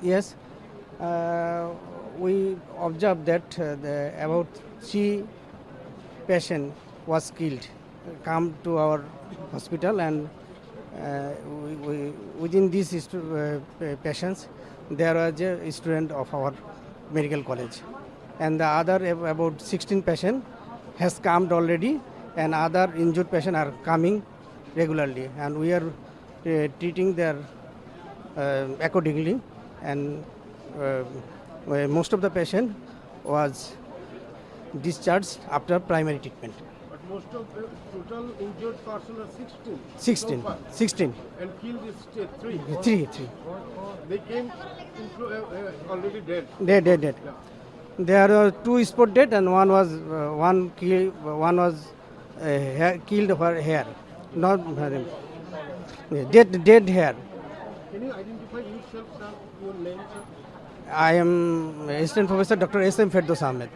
Yes. We observed that about 3 patient was killed, come to our hospital, and within these patients there was a student of our medical college, and the other about 16 patient has come already, and other injured patient are coming regularly, and we are treating their accordingly, and most of the patient was discharged after primary treatment. But most of the total injured person are 16. 16, So far. 16, And killed is 3. 3. They came already dead. Dead. Yeah. There are 2 spot dead, and one was killed for hair, not dead hair. Can you identify yourself, sir? Your name, sir? I am Assistant Professor Dr. S.M. Firdaus Ahmed.